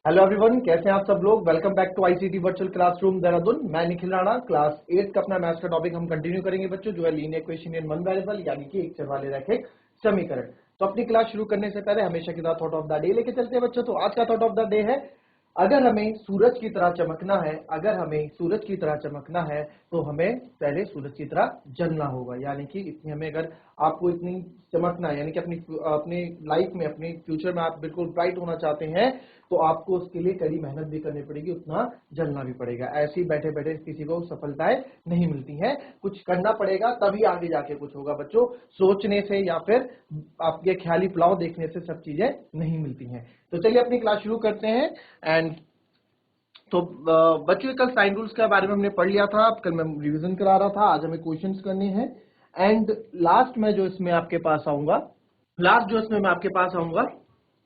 Hello everyone, कैसे हैं आप सब लोग। Welcome back to ICT virtual classroom Dehradun. मैं निखिल राणा। क्लास 8 का अपना मैथ्स का टॉपिक हम कंटिन्यू करेंगे बच्चों, जो है linear equation in one variable, यानी कि एक चर वाले रैखिक समीकरण। तो अपनी क्लास शुरू करने से पहले हमेशा की तरह थॉट ऑफ द डे लेके चलते हैं बच्चों। तो आज का थॉट ऑफ द डे है, अगर हमें सूरज की तरह चमकना है, अगर हमें सूरज की तरह चमकना है तो हमें पहले सूरज की तरह जलना होगा। यानी कि इतनी हमें, अगर आपको इतनी चमकना है, यानी कि अपनी अपनी लाइफ में, अपने फ्यूचर में आप बिल्कुल ब्राइट होना चाहते हैं, तो आपको उसके लिए कड़ी मेहनत भी करनी पड़ेगी, उतना जलना भी पड़ेगा। ऐसे ही बैठे बैठे किसी को सफलताएं नहीं मिलती हैं, कुछ करना पड़ेगा तभी आगे जाके कुछ होगा बच्चों। सोचने से या फिर आपके ख्याली पुलाव देखने से सब चीजें नहीं मिलती हैं। तो चलिए अपनी क्लास शुरू करते हैं। एंड तो बच्चों, कल साइन रूल्स के बारे में हमने पढ़ लिया था, कल मैं रिवीजन करा रहा था, आज हमें क्वेश्चंस करने हैं। एंड लास्ट में जो इसमें आपके पास आऊंगा, लास्ट जो इसमें मैं आपके पास आऊंगा,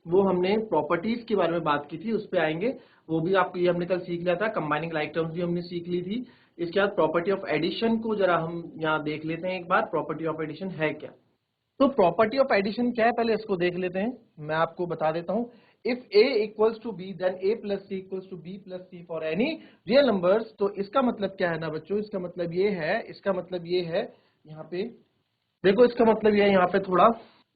वो हमने प्रॉपर्टीज के बारे में बात की थी, उस पे आएंगे। वो भी आपको, ये हमने कल सीख लिया था, कंबाइनिंग लाइक टर्म्स भी हमने सीख ली थी। इसके बाद प्रॉपर्टी ऑफ एडिशन को जरा हम यहाँ देख लेते हैं एक बार, प्रॉपर्टी ऑफ एडिशन है क्या। तो प्रॉपर्टी ऑफ एडिशन क्या है, पहले इसको देख लेते हैं। मैं आपको बता देता हूं, if a equals to B then a plus C equals to B plus C for any real numbers. तो इसका मतलब क्या है ना बच्चों, इसका मतलब ये है, इसका मतलब ये है, यहाँ पे देखो, इसका मतलब ये है, यहाँ पे थोड़ा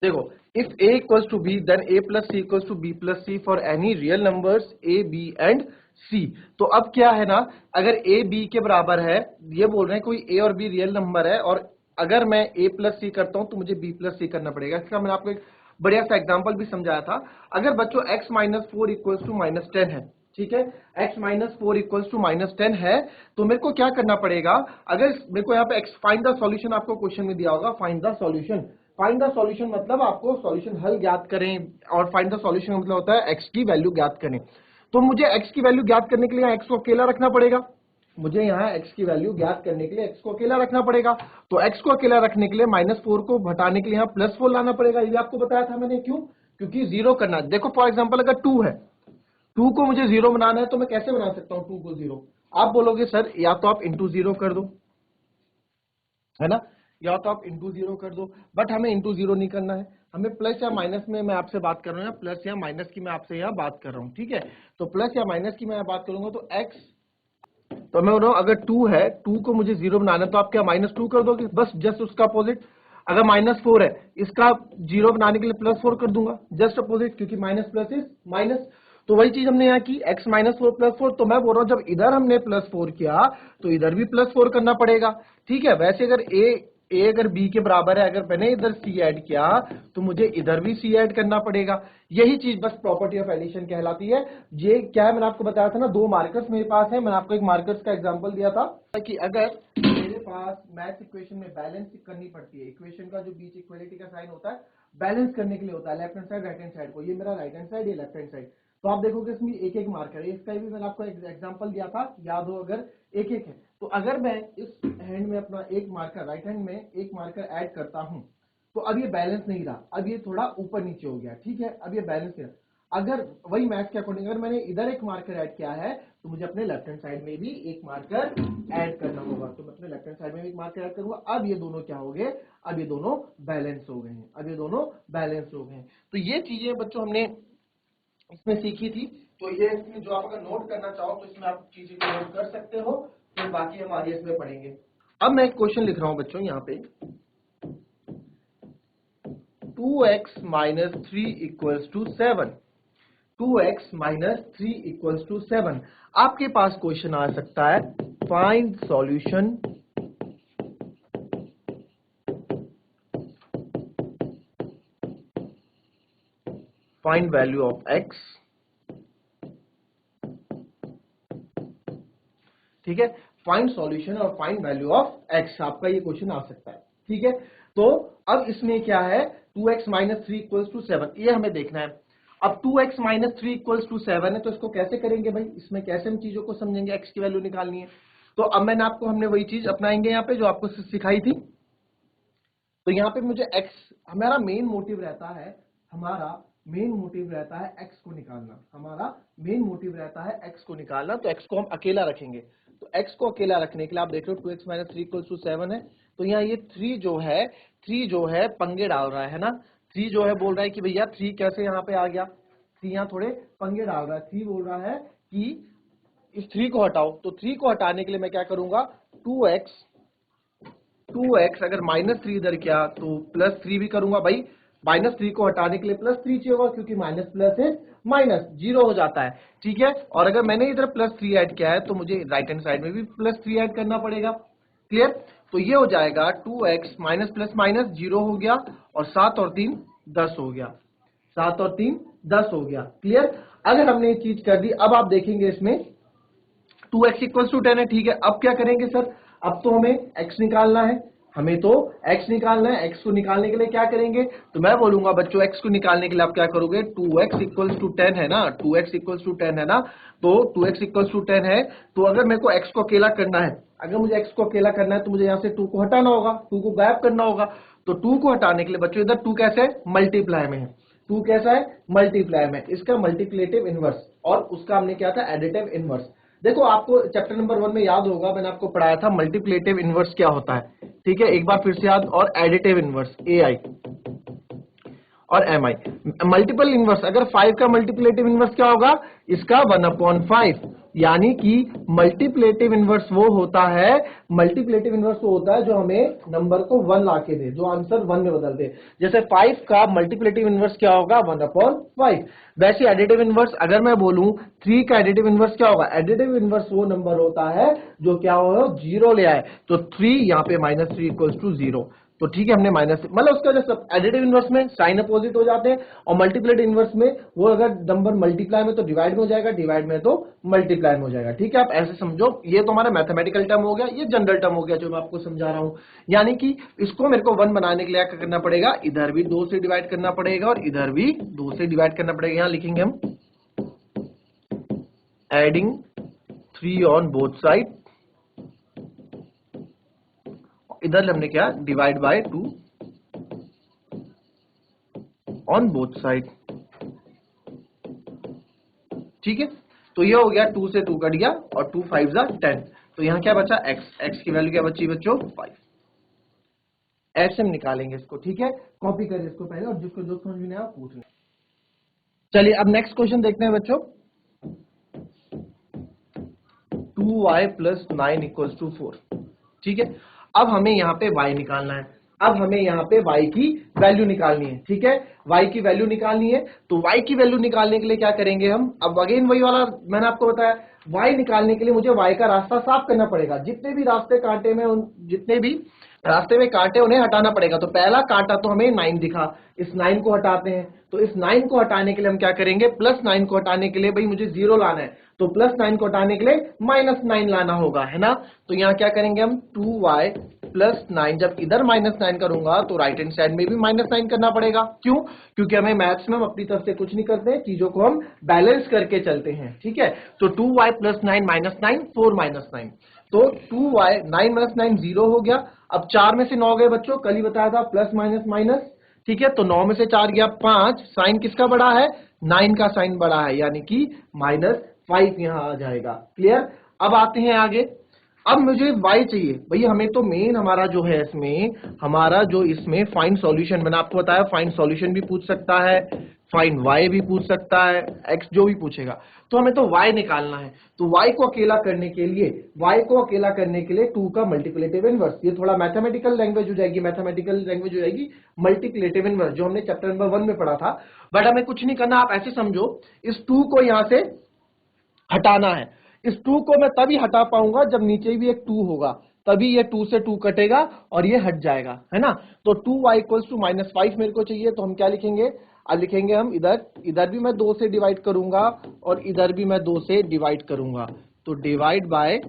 देखो, if a equals to B then a plus C equals to B plus C for any real numbers a b and c। तो अब क्या है ना, अगर a b के बराबर है, ये बोल रहे हैं कोई a और b रियल नंबर है, और अगर मैं a प्लस सी करता हूं तो मुझे b प्लस सी करना पड़ेगा। इसका मैंने आपको एक बढ़िया सा एग्जांपल भी समझाया था। अगर बच्चों x minus four equals to minus 10 है, ठीक है, x minus four equals to minus 10 है, तो मेरे को क्या करना पड़ेगा। अगर मेरे को यहाँ पे x फाइंड द सॉल्यूशन आपको क्वेश्चन में दिया होगा, find the solution. Find the solution मतलब आपको सॉल्यूशन हल ज्ञात करें, और फाइंड द सॉल्यूशन मतलब होता है x की वैल्यू ज्ञात करें। तो मुझे x की वैल्यू ज्ञात करने के लिए x को अकेला रखना पड़ेगा। मुझे यहाँ x की वैल्यू ज्ञात करने के लिए x को अकेला रखना पड़ेगा। तो x को अकेला रखने के लिए माइनस फोर को घटाने के लिए यहाँ प्लस फोर लाना पड़ेगा। ये आपको बताया था मैंने, क्यों, क्योंकि जीरो करना। देखो फॉर एग्जाम्पल, अगर टू है, टू को मुझे जीरो बनाना है, तो मैं कैसे बना सकता हूँ टू को जीरो। आप बोलोगे सर या तो आप इंटू जीरो कर दो, है ना, या तो आप इंटू जीरो कर दो, बट हमें इंटू जीरो नहीं करना है, हमें प्लस या माइनस में मैं आपसे बात कर रहा हूँ, प्लस या माइनस की मैं आपसे यहाँ बात कर रहा हूँ, ठीक है। तो प्लस या माइनस की मैं बात करूंगा तो x, तो मैं बोल रहा हूँ अगर टू है, टू को मुझे जीरो बनाना है, तो आप क्या माइनस टू कर दोगे, बस जस्ट उसका अपोजिट। अगर माइनस फोर है, इसका जीरो बनाने के लिए प्लस फोर कर दूंगा, जस्ट अपोजिट, क्योंकि माइनस प्लस इज माइनस। तो वही चीज हमने यहाँ की, x minus four plus four. तो मैं बोल रहा हूँ जब इधर हमने प्लस फोर किया तो इधर भी प्लस फोर करना पड़ेगा, ठीक है। वैसे अगर a अगर b के बराबर है, अगर मैंने इधर c ऐड किया तो मुझे इधर भी c ऐड करना पड़ेगा। यही चीज बस प्रॉपर्टी ऑफ एडिशन कहलाती है। ये क्या है, मैंने आपको बताया था ना, दो मार्कर्स मेरे पास है। मैंने आपको एक मार्कर्स का एग्जांपल दिया था कि अगर मेरे पास मैथ इक्वेशन में बैलेंस करनी पड़ती है, इक्वेशन का जो बीच इक्वलिटी का साइन होता है, बैलेंस करने के लिए होता है, left hand side right hand side को, ये मेरा राइट हैंड साइड, ये लेफ्ट हैंड साइड। तो आप देखोगे इसमें एक एक मार्कर है, इसका भी मैंने आपको एग्जांपल दिया था, याद हो अगर, एक एक है। तो अगर मैं इस हैंड में अपना एक मार्कर, राइट हैंड में एक मार्कर ऐड करता हूं, तो अब ये बैलेंस नहीं रहा, अब ये थोड़ा ऊपर नीचे हो गया, ठीक है, अब ये बैलेंस नहीं रहा। अगर वही मैथ के अकॉर्डिंग अगर मैंने इधर एक मार्कर ऐड किया है, तो मुझे अपने लेफ्ट हैंड साइड में भी एक मार्कर ऐड करना होगा। तो मैं अपने लेफ्ट हैंड साइड में भी एक मार्कर ऐड करूंगा। अब ये दोनों क्या हो गए, अब ये दोनों बैलेंस हो गए हैं, अब ये दोनों बैलेंस हो गए हैं। तो ये चीजें बच्चों हमने इसमें सीखी थी। तो ये इसमें जो आप अगर नोट करना चाहो तो इसमें आप चीजें को नोट कर सकते हो, फिर बाकी हम आगे इसमें पढ़ेंगे। अब मैं एक क्वेश्चन लिख रहा हूं बच्चों यहाँ पे, 2x minus three equals to 7, 2x minus three equals to 7। आपके पास क्वेश्चन आ सकता है, find solution find value of x, ठीक है, फाइंड सॉल्यूशन और फाइंड वैल्यू ऑफ x, आपका ये क्वेश्चन आ सकता है, ठीक है। तो अब इसमें क्या है, 2x minus three equals to 7, ये हमें देखना है। अब 2x minus three equals to 7 है, तो इसको कैसे करेंगे भाई, इसमें कैसे हम चीजों को समझेंगे, x की वैल्यू निकालनी है। तो अब मैंने आपको, हमने वही चीज अपनाएंगे यहाँ पे जो आपको सिखाई थी। तो यहाँ पे मुझे x, हमारा मेन मोटिव रहता है, हमारा मेन मोटिव रहता है x को निकालना, हमारा मेन मोटिव रहता है x को निकालना। तो x को हम अकेला रखेंगे। तो x को अकेला रखने के लिए आप देख रहे हो 2x minus three equals to 7 है। तो यहाँ ये 3 जो है पंगे डाल रहा है ना, 3 जो है बोल रहा है कि भैया 3 कैसे यहाँ पे आ गया, 3 यहाँ थोड़े पंगे डाल रहा है। 3 बोल रहा है कि इस 3 को हटाओ, तो 3 को हटाने के लिए मैं क्या करूंगा, 2x अगर -3 इधर किया तो +3 भी करूंगा भाई। -3 को हटाने के लिए +3 चाहिए होगा, क्योंकि माइनस प्लस है माइनस 0 हो जाता है, ठीक है। और अगर मैंने इधर +3 ऐड किया है तो मुझे राइट हैंड साइड में भी +3 ऐड करना पड़ेगा। क्लियर? तो ये हो जाएगा 2x माइनस प्लस माइनस 0 हो गया, और 7 और 3 10 हो गया, 7 और 3 10 हो गया। क्लियर? अगर हमने ये चीज कर दी, अब आप देखेंगे इसमें 2x इक्वल टू 10 है, ठीक है। अब क्या करेंगे सर, अब तो हमें x निकालना है, हमें तो x निकालना है। x को निकालने के लिए क्या करेंगे, तो मैं बोलूंगा बच्चों x को निकालने के लिए आप क्या करोगे, 2x इक्वल टू 10 है ना, 2x इक्वल टू 10 है ना, तो 2x इक्वल टू 10 है। तो अगर मेरे को x को अकेला करना है, अगर मुझे x को अकेला करना है तो मुझे यहाँ से 2 को हटाना होगा, 2 को गायब करना होगा। तो 2 को हटाने के लिए बच्चों इधर 2 कैसे है, मल्टीप्लाई में है, 2 कैसा है, मल्टीप्लाई में, इसका मल्टीप्लेटिव इनवर्स, और उसका हमने क्या था, एडिटिव इनवर्स। देखो आपको चैप्टर नंबर 1 में याद होगा, मैंने आपको पढ़ाया था मल्टीप्लेटिव इनवर्स क्या होता है, ठीक है, एक बार फिर से याद। और एडिटिव इनवर्स AI और MI। मल्टीपल इनवर्स, अगर 5 का मल्टीप्लेटिव इनवर्स क्या होगा, इसका 1/5, यानी कि मल्टीप्लेटिव इनवर्स वो होता है, मल्टीप्लेटिव इनवर्स वो होता है जो हमें नंबर को 1 ला के दे, जो आंसर 1 में बदल दे। जैसे 5 का मल्टीप्लेटिव इनवर्स क्या होगा, 1/5। वैसे एडिटिव इनवर्स अगर मैं बोलूं 3 का एडिटिव इनवर्स क्या होगा, एडिटिव इनवर्स वो नंबर होता है जो क्या हो, 0 ले आए। तो 3 यहाँ पे -3 इक्वल्स टू 0, तो ठीक है, हमने माइनस, मतलब उसका जो सब एडिटिव इनवर्स में साइन अपोजिट हो जाते हैं, और मल्टीप्लेटिव इनवर्स में वो अगर नंबर मल्टीप्लाई में तो डिवाइड में हो जाएगा, डिवाइड में तो मल्टीप्लाई में हो जाएगा, ठीक है। आप ऐसे समझो, ये तो हमारा मैथमेटिकल टर्म हो गया, ये जनरल टर्म हो गया जो मैं आपको समझा रहा हूं। यानी कि इसको मेरे को 1 बनाने के लिए क्या करना पड़ेगा, इधर भी 2 से डिवाइड करना पड़ेगा और इधर भी 2 से डिवाइड करना पड़ेगा। यहां लिखेंगे हम एडिंग 3 ऑन बोथ साइड, इधर हमने क्या, divide by 2 on both side, ठीक है। तो ये हो गया, 2 से 2 कट गया और 2 5 जा 10, तो यहां क्या बचा, x की वैल्यू क्या बची बच्चों, 5। ऐसे हम निकालेंगे इसको, ठीक है। कॉपी करें इसको पहले, और जिसको जो समझ में नहीं आया पूछ लें। चलिए अब नेक्स्ट क्वेश्चन देखते हैं बच्चों। 2y + 9 = 4, ठीक है। अब हमें यहाँ पे y निकालना है, अब हमें यहाँ पे y की वैल्यू निकालनी है, ठीक है। y की वैल्यू निकालनी है, तो y की वैल्यू निकालने के लिए क्या करेंगे हम, अब अगेन वही वाला मैंने आपको बताया, y निकालने के लिए मुझे y का रास्ता साफ करना पड़ेगा। जितने भी रास्ते कांटे में, जितने भी रास्ते में कांटे उन्हें हटाना पड़ेगा। तो पहला कांटा तो हमें 9 दिखा, इस 9 को हटाते हैं। तो इस 9 को हटाने के लिए हम क्या करेंगे, +9 को हटाने के लिए भाई मुझे 0 लाना है, तो +9 को हटाने के लिए -9 लाना होगा, है ना। तो यहाँ क्या करेंगे हम, 2y + 9, जब इधर -9 करूंगा तो राइट हैंड साइड में भी -9 करना पड़ेगा। क्यों? क्योंकि हमें मैथ्स में हम अपनी तरफ से कुछ नहीं करते हैं, चीजों को हम बैलेंस करके चलते हैं, ठीक है। तो 2y + 9 -9 4 -9, तो 2y 9 - 9 0 हो गया। अब 4 में से 9 गए बच्चों, कल ही बताया था, प्लस माइनस माइनस, ठीक है। तो 9 में से 4 गया 5, साइन किसका बड़ा है, 9 का साइन बड़ा है, यानी कि -5 यहां आ जाएगा। क्लियर? अब आते हैं आगे। अब मुझे y चाहिए भैया, हमें तो मेन हमारा जो है इसमें, हमारा जो इसमें फाइंड सॉल्यूशन, मैंने आपको बताया फाइंड सॉल्यूशन भी पूछ सकता है, फाइंड y भी पूछ सकता है, x जो भी पूछेगा, तो हमें तो y निकालना है। तो y को अकेला करने के लिए, y को अकेला करने के लिए 2 का मल्टीप्लेटिव इनवर्स, ये थोड़ा मैथमेटिकल लैंग्वेज हो जाएगी, मैथमेटिकल लैंग्वेज हो जाएगी, मल्टीप्लेटिव इनवर्स जो हमने चैप्टर नंबर 1 में पढ़ा था। बट हमें कुछ नहीं करना, आप ऐसे समझो, इस 2 को यहां से हटाना है। इस 2 को मैं तभी हटा पाऊंगा जब नीचे भी एक 2 होगा, तभी ये 2 से 2 कटेगा और ये हट जाएगा, है ना। तो 2y = -5 मेरे को चाहिए, तो हम क्या लिखेंगे, अब लिखेंगे हम इधर भी मैं 2 से डिवाइड करूंगा और इधर भी मैं 2 से डिवाइड करूंगा, तो divide by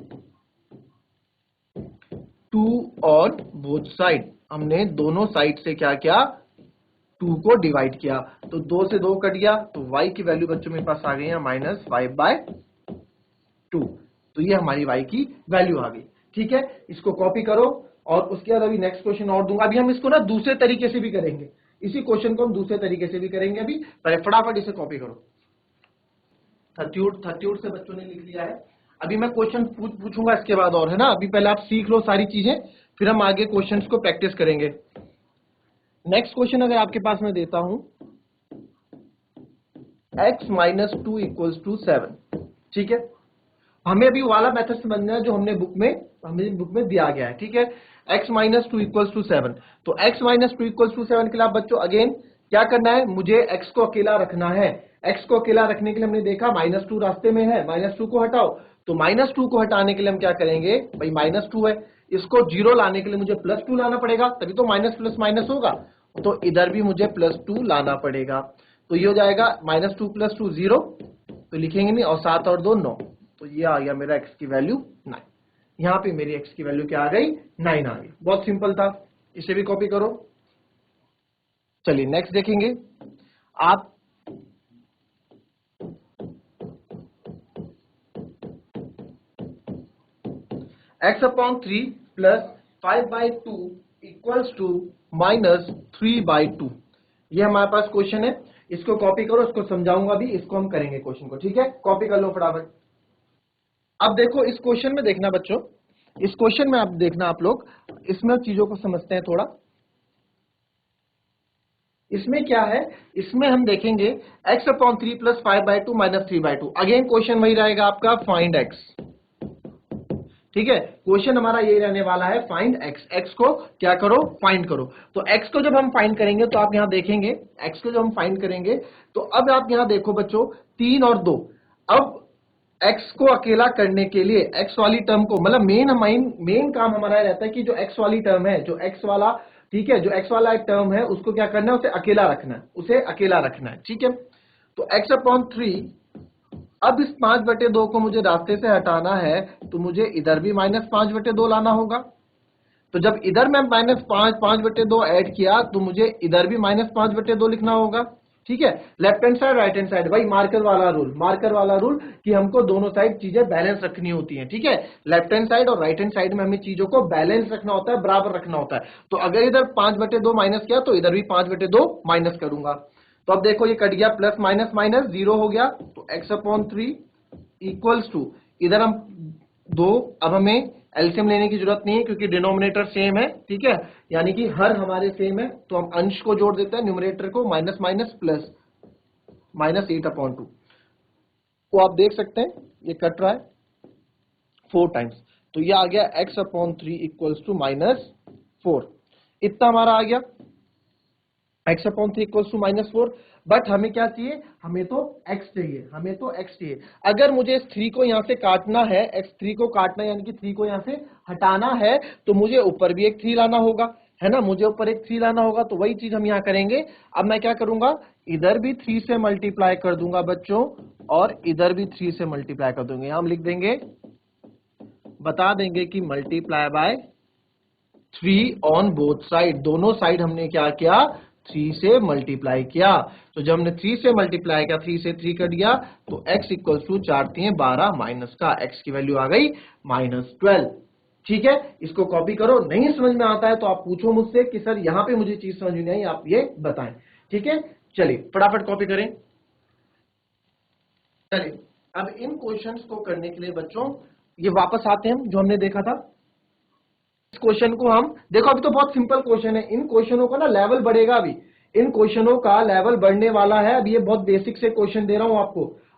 2 on both side, हमने दोनों साइड से क्या किया, 2 को डिवाइड किया, तो 2 से 2 कट गया, तो y की वैल्यू बच्चों मेरे पास आ गई है -5/2, तो ये हमारी y की वैल्यू आ गई, ठीक है। इसको कॉपी करो, और उसके बाद अभी नेक्स्ट क्वेश्चन और दूंगा। अभी हम इसको ना दूसरे तरीके से भी करेंगे, इसी क्वेश्चन को हम दूसरे तरीके से भी करेंगे। अभी पहले फटाफट इसे कॉपी करो। 38 से बच्चों ने लिख लिया है। अभी मैं क्वेश्चन पूछूंगा इसके बाद, और है ना, अभी पहले आप सीख लो सारी चीजें, फिर हम आगे क्वेश्चंस को प्रैक्टिस करेंगे। नेक्स्ट क्वेश्चन अगर आपके पास मैं देता हूं, x माइनस 2 इक्वल्स टू 7। ठीक है, हमें अभी वाला मेथड समझना है जो हमें बुक में दिया गया है। ठीक है, x माइनस 2 इक्वल्स टू 7। तो x माइनस 2 इक्वल्स टू 7 के लिए आप बच्चों अगेन क्या करना है, मुझे x को अकेला रखना है। x को अकेला रखने के लिए हमने देखा -2 रास्ते में है, -2 को हटाओ। तो -2 को हटाने के लिए हम क्या करेंगे भाई, -2 है, इसको 0 लाने के लिए मुझे +2 लाना पड़ेगा, तभी तो माइनस प्लस माइनस होगा। तो इधर भी मुझे +2 लाना पड़ेगा। तो ये हो जाएगा -2 + 2 0, तो लिखेंगे नहीं, और 7 और 2 9। तो ये आ गया मेरा x की वैल्यू 9। यहां पे मेरी x की वैल्यू क्या आ गई, 9 आ गई। बहुत सिंपल था, इसे भी कॉपी करो। चलिए नेक्स्ट देखेंगे। आप x/3 + 5/2 इक्वल्स टू -3/2। ये हमारे पास क्वेश्चन है, इसको कॉपी करो, इसको समझाऊंगा भी, इसको हम करेंगे क्वेश्चन को। ठीक है, कॉपी कर लो फटाफट। अब देखो इस क्वेश्चन में देखना बच्चों, इस क्वेश्चन में आप देखना, आप लोग इसमें चीजों को समझते हैं थोड़ा। इसमें क्या है, इसमें हम देखेंगे x/3 + 5/2 - 3/2। अगेन क्वेश्चन वही रहेगा आपका, फाइंड x। ठीक है, क्वेश्चन हमारा यही रहने वाला है, फाइंड x। x को क्या करो, फाइंड करो। तो x को जब हम फाइंड करेंगे तो आप यहां देखेंगे, x को जब हम फाइंड करेंगे तो अब आप यहां देखो बच्चों 3 और 2। अब x को अकेला करने के लिए x वाली टर्म को, मतलब मेन काम हमारा रहता है कि जो x वाली टर्म है, जो x वाला, ठीक है, जो x वाला एक टर्म है उसको क्या करना है, उसे अकेला रखना है, उसे अकेला रखना है। ठीक है, तो x/3, अब इस 5/2 को मुझे रास्ते से हटाना है, तो मुझे इधर भी -5/2 लाना होगा। तो जब इधर मैं -5/2 ऐड किया तो मुझे इधर भी -5/2 लिखना होगा। ठीक है, left hand side right hand side, भाई मार्कर वाला रूल कि हमको दोनों साइड चीजें बैलेंस रखनी होती हैं। ठीक है, लेफ्ट हैंड साइड और राइट हैंड साइड में हमें चीजों को बैलेंस रखना होता है, बराबर रखना होता है। तो अगर इधर 5/2 माइनस किया तो इधर भी 5/2 माइनस करूंगा। तो अब देखो ये कट गया, प्लस माइनस माइनस 0 हो गया। तो x/3 इक्वल्स टू, इधर हम 2, अब हमें एलसीएम लेने की जरूरत नहीं है क्योंकि डिनोमिनेटर सेम है। ठीक है, यानी कि हर हमारे सेम है, तो हम अंश को जोड़ देते हैं, न्यूमरेटर को, माइनस माइनस प्लस, -8/2 को आप देख सकते हैं ये कट रहा है 4 टाइम्स। तो ये आ गया x/3 इक्वल्स टू -4। इतना हमारा आ गया x/3 इक्वल्स टू -4। बट हमें क्या चाहिए, हमें तो x चाहिए। अगर मुझे इस 3 को यहां से काटना है, x3 को काटना है, यानी कि 3 को यहां से हटाना है, तो मुझे ऊपर भी एक 3 लाना होगा, है ना, मुझे ऊपर एक 3 लाना होगा। तो वही चीज हम यहां करेंगे। अब मैं क्या करूंगा, इधर भी 3 से मल्टीप्लाई कर दूंगा बच्चों, और इधर भी 3 से मल्टीप्लाई कर दूंगे। हम लिख देंगे, बता देंगे कि multiply by 3 on both side. दोनों साइड हमने क्या किया, 3 से मल्टीप्लाई किया। तो जब हमने 3 से मल्टीप्लाई किया, 3 से 3 कट गया, तो x इक्वल्स टू 4 3 12 माइनस का x की वैल्यू आ गई -12। ठीक है, इसको कॉपी करो। नहीं समझ में आता है तो आप पूछो मुझसे कि सर यहां पे मुझे चीज समझ में नहीं आई, आप ये बताएं। ठीक है, चलिए फटाफट कॉपी करें। चलिए अब इन क्वेश्चंस को करने के लिए बच्चों ये वापस आते हैं जो हमने देखा था। इस क्वेश्चन को हम देखो, अभी तो बहुत सिंपल क्वेश्चन है, इन क्वेश्चनों का ना लेवल बढ़ेगा। अभी इन क्वेश्चनों का लेवल बढ़ने वाला है। अब ये बहुत बेसिक से क्वेश्चन दे रहा हूं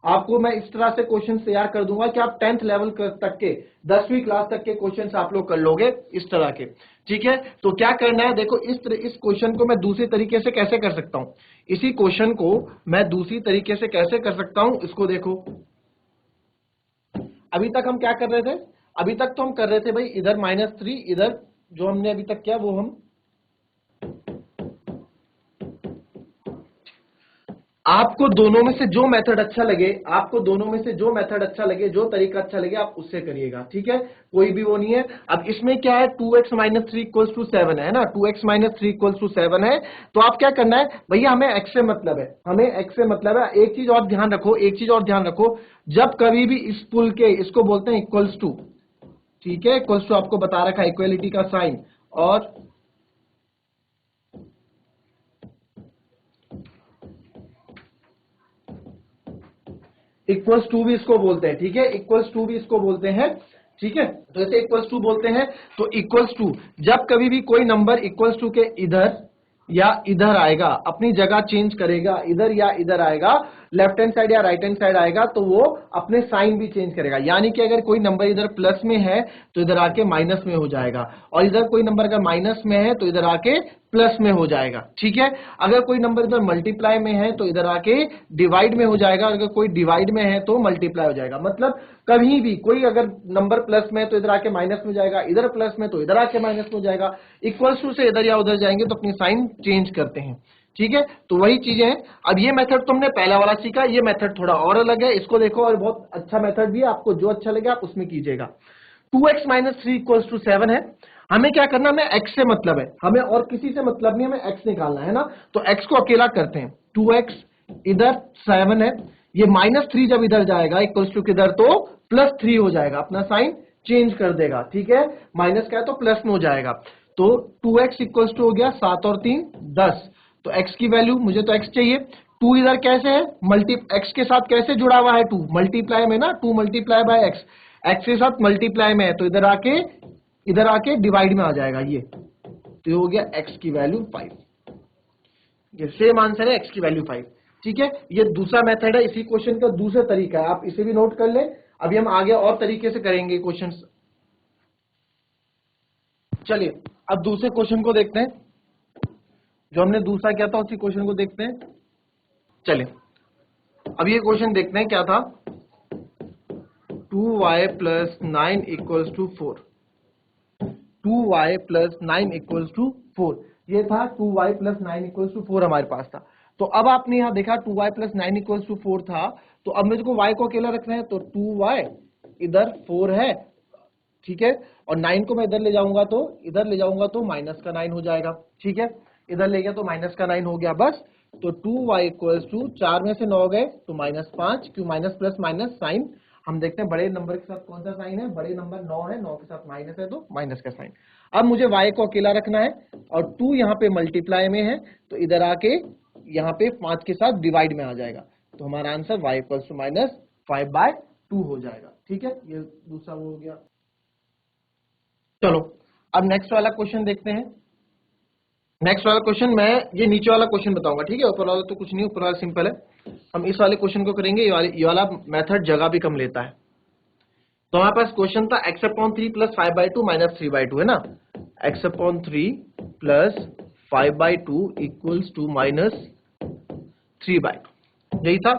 आपको मैं इस तरह से क्वेश्चन तैयार कर दूंगा कि आप 10th लेवल तक के, 10वीं क्लास तक के क्वेश्चंस आप लोग कर लोगे इस तरह के। ठीक है, तो क्या करना है, देखो इस क्वेश्चन को मैं दूसरी तरीके से कैसे कर सकता हूं, इसी क्वेश्चन को मैं दूसरी तरीके से कैसे कर सकता हूं, इसको देखो। अभी तक हम क्या कर रहे थे, अभी तक तो हम कर रहे थे भाई इधर -3, इधर जो हमने अभी तक किया वो हम, आपको दोनों में से जो मेथड अच्छा लगे, जो तरीका अच्छा लगे आप उससे करिएगा। ठीक है, कोई भी वो नहीं है। अब इसमें क्या है, 2x - 3 इक्वल्स टू 7 है ना, 2x - 3 इक्वल्स टू 7 है। तो आप क्या करना है भैया, हमें x से मतलब है, एक चीज और ध्यान रखो, जब कभी भी इस पुल के, इसको बोलते हैं इक्वल्स टू। ठीक है, इक्वल्स टू आपको बता रखा है, इक्वलिटी का साइन, और इक्वल्स टू भी इसको बोलते हैं। ठीक है, इक्वल्स टू भी इसको बोलते हैं। ठीक है, तो ऐसे इक्वल्स टू बोलते हैं। तो इक्वल्स टू, जब कभी भी कोई नंबर इक्वल्स टू के इधर या इधर आएगा, अपनी जगह चेंज करेगा, इधर या इधर आएगा, लेफ्ट हैंड साइड या राइट हैंड साइड आएगा तो वो अपने साइन भी चेंज करेगा, यानी कि अगर कोई नंबर इधर प्लस में है तो इधर आके माइनस में हो जाएगा, और इधर कोई नंबर अगर माइनस में है तो इधर आके प्लस में हो जाएगा। ठीक है, अगर कोई नंबर इधर मल्टीप्लाई में है तो इधर आके डिवाइड में हो जाएगा, अगर कोई डिवाइड में है तो मल्टीप्लाई हो जाएगा। मतलब कभी भी कोई अगर नंबर प्लस में है तो इधर आके माइनस में जाएगा, इधर प्लस में तो इधर आके माइनस में हो जाएगा, इक्वल्स टू से इधर या उधर जाएंगे तो अपनी साइन चेंज करते हैं। ठीक है, तो वही चीजें हैं। अब ये मेथड तो हमने पहला वाला सीखा, ये मेथड थोड़ा और अलग है, इसको देखो, और बहुत अच्छा मेथड भी है, आपको जो अच्छा लगे आप उसमें कीजिएगा। 2x माइनस 3 इक्वल्स टू 7 है। हमें क्या करना, हमें x से मतलब है, हमें और किसी से मतलब नहीं, हमें x निकालना है ना, तो x को अकेला करते हैं। 2x इधर 7 है, ये -3 जब इधर जाएगा इक्वल्स टू किधर, तो +3 हो जाएगा, अपना साइन चेंज कर देगा। ठीक है, माइनस का है तो प्लस में हो जाएगा, तो 2x इक्वल्स टू हो गया 7 और 3 10। तो x की वैल्यू, मुझे तो x चाहिए, 2 इधर कैसे है, x के साथ कैसे जुड़ा हुआ है, 2 मल्टीप्लाई में ना, 2 मल्टीप्लाई बाय x के साथ मल्टीप्लाई में है, तो इधर आके डिवाइड में आ जाएगा ये, तो ये हो गया x की वैल्यू 5। ये सेम आंसर है, x की वैल्यू 5। ठीक है, ये दूसरा मेथड है, इसी क्वेश्चन का दूसरा तरीका है, आप इसे भी नोट कर लें। अभी हम आगे और तरीके से करेंगे क्वेश्चन। चलिए अब दूसरे क्वेश्चन को देखते हैं, जो हमने दूसरा किया था उसी क्वेश्चन को देखते हैं। चलिए अब ये क्वेश्चन देखते हैं क्या था, 2y plus 9 equals to 4। 2y plus 9 equals to 4, ये था 2y प्लस 9 इक्वल्स टू 4 हमारे पास था। तो अब आपने यहां देखा 2y प्लस 9 इक्वल्स टू 4 था, तो अब मुझको y को अकेला रखना है, तो 2y इधर 4 है, ठीक है, और 9 को मैं इधर ले जाऊंगा तो माइनस का 9 हो जाएगा। ठीक है, इधर ले गया तो माइनस का 9 हो गया बस। तो 2y इक्वल्स टू 4 में से 9 गए तो -5, क्यों माइनस प्लस माइनस साइन, हम देखते हैं बड़े नंबर के साथ कौन सा साइन है, बड़े नंबर 9 है, 9 के साथ माइनस है तो माइनस का साइन। अब मुझे y को अकेला रखना है, और 2 यहाँ पे मल्टीप्लाई में है, तो इधर आके यहाँ पे 5 के साथ डिवाइड में आ जाएगा, तो हमारा आंसर y इक्वल्स टू -5/2 हो जाएगा। ठीक है, ये दूसरा वो हो गया। चलो अब नेक्स्ट वाला क्वेश्चन देखते हैं। नेक्स्ट वाला क्वेश्चन, मैं ये नीचे वाला क्वेश्चन बताऊंगा, ठीक है, ऊपर वाला तो कुछ नहीं, ऊपर वाला सिंपल है। हम इस वाले क्वेश्चन को करेंगे, ये वाला मेथड जगह भी कम लेता है। तो हमारे पास क्वेश्चन था x/3 प्लस 5/2 माइनस 3/2 है ना, x/3 plus 5/2 equals to minus 3/2, यही था।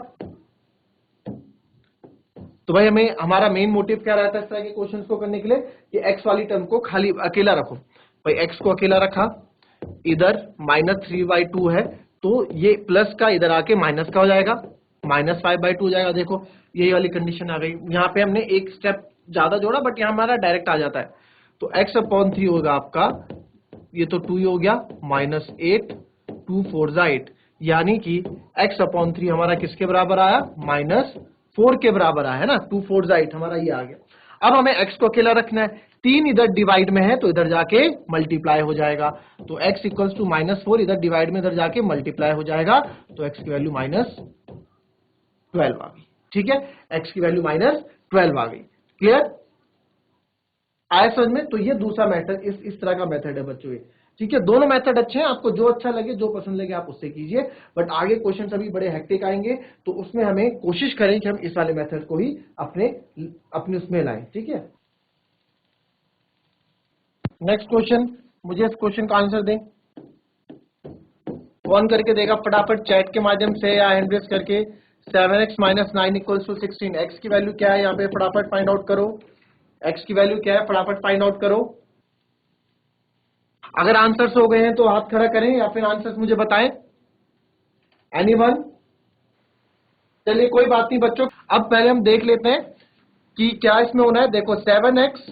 तो भाई हमें, हमारा मेन मोटिव क्या रहता है इस तरह के क्वेश्चंस को करने के लिए, कि x वाली टर्म को खाली अकेला रखो। भाई x को अकेला रखा, इधर -3/2 है, तो ये प्लस का इधर आके माइनस का हो जाएगा, -5/2 हो जाएगा। देखो यही वाली कंडीशन आ गई, यहाँ पे हमने एक स्टेप ज्यादा जोड़ा, बट यहाँ हमारा डायरेक्ट आ जाता है। तो x/3 होगा आपका, ये तो 2 ही हो गया, -8, 2 4 8, यानी कि x/3 हमारा किसके बराबर आया, -4 के बराबर आया है ना, 2 4 8 हमारा ये आ गया। अब हमें x को अकेला रखना है, 3 इधर डिवाइड में है तो इधर जाके मल्टीप्लाई हो जाएगा, तो x इक्वल्स टू -4, इधर डिवाइड में इधर जाके मल्टीप्लाई हो जाएगा, तो x की वैल्यू -12 आ गई। ठीक है, x की वैल्यू -12 आ गई। क्लियर आया समझ में? तो ये दूसरा मेथड, इस तरह का मेथड है बच्चों ये। ठीक है, दोनों मेथड अच्छे हैं, आपको जो अच्छा लगे, जो पसंद लगे आप उससे कीजिए, बट आगे क्वेश्चन अभी बड़े हेक्टिक आएंगे, तो उसमें हमें कोशिश करें कि हम इस वाले मेथड को ही अपने उसमें लाएं। ठीक है, नेक्स्ट क्वेश्चन, मुझे इस क्वेश्चन का आंसर दें। कौन करके देगा फटाफट, चैट के माध्यम से या हैंड रेज करके। 7x - 9 इक्वल्स टू 16, x की वैल्यू क्या है यहाँ पे फटाफट फाइंड आउट करो, x की वैल्यू क्या है फटाफट फाइंड आउट करो। अगर आंसर्स हो गए हैं तो हाथ खड़ा करें, या फिर आंसर्स मुझे बताएं। एनीवन? चलिए कोई बात नहीं बच्चों, अब पहले हम देख लेते हैं कि क्या इसमें होना है। देखो 7x -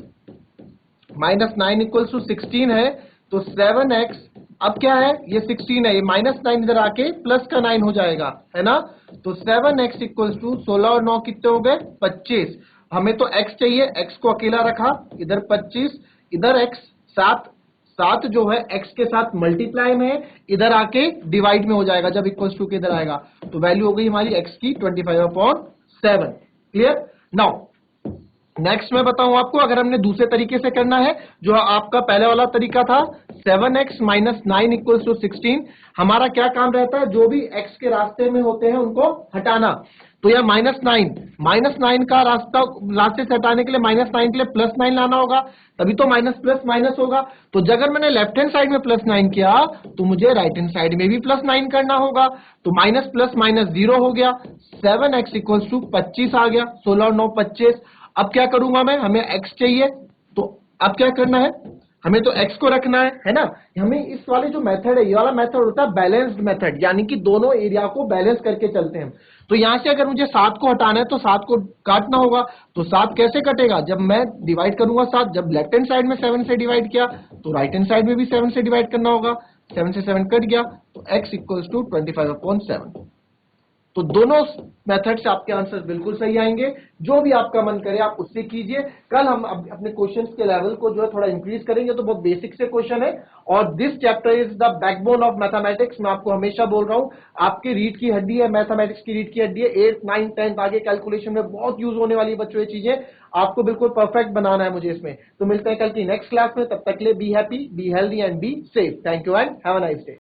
9 इक्वल्स टू 16 है, तो 7x अब क्या है, ये 16 है, ये -9 इधर आके प्लस का 9 हो जाएगा, है ना। तो 7x इक्वल्स टू 16 और 9 कितने हो गए, 25। हमें तो x चाहिए, x को अकेला रखा, इधर 25, इधर x 7 जो है x के साथ मल्टीप्लाई में है, इधर आके डिवाइड में हो जाएगा जब इक्वल्स टू के इधर आएगा, तो वैल्यू हो गई हमारी x की 25/7। क्लियर? नाउ नेक्स्ट मैं बताऊं आपको, अगर हमने दूसरे तरीके से करना है, जो आपका पहले वाला तरीका था 7x माइनस 9 इक्वल्स टू 16, हमारा क्या काम रहता है, जो भी x के रास्ते में होते हैं उनको हटाना। तो यह माइनस नाइन का रास्ते से हटाने के लिए -9 के लिए +9 लाना होगा, तभी तो माइनस प्लस माइनस होगा। तो अगर मैंने लेफ्ट हैंड साइड में +9 किया तो मुझे राइट हैंड साइड में भी +9 करना होगा। तो माइनस प्लस माइनस 0 हो गया, 7x इक्वल्स टू 25 आ गया, 16 और 9 25। अब क्या करूंगा मैं, हमें x चाहिए, तो अब क्या करना है, हमें तो x को रखना है ना। हमें इस वाले जो मेथड है, ये वाला मेथड होता है बैलेंस्ड मेथड, यानी कि दोनों एरिया को बैलेंस करके चलते हैं। तो यहां से अगर मुझे 7 को हटाना है तो 7 को काटना होगा। तो 7 कैसे कटेगा, जब मैं डिवाइड करूंगा 7, जब लेफ्ट हैंड साइड में 7 से डिवाइड किया तो राइट हैंड साइड में भी 7 से डिवाइड करना होगा। 7 से 7 कट गया, तो x इक्वल्स टू 25/7। तो दोनों मेथड से आपके आंसर बिल्कुल सही आएंगे। जो भी आपका मन करे आप उससे कीजिए। कल हम अपने क्वेश्चंस के लेवल को जो है थोड़ा इंक्रीज करेंगे, तो बहुत बेसिक से क्वेश्चन है, और this chapter is the backbone of mathematics. मैं आपको हमेशा बोल रहा हूं, आपकी रीढ़ की हड्डी है, मैथमेटिक्स की रीढ़ की हड्डी है। 8th 9th 10th आगे कैलकुलेशन में बहुत यूज होने वाली बच्चों ये चीजें, आपको बिल्कुल परफेक्ट बनाना है मुझे इसमें। तो मिलते हैं कल की नेक्स्ट क्लास में, तब तक के लिए be happy, be healthy and be safe. Thank you and have a nice day.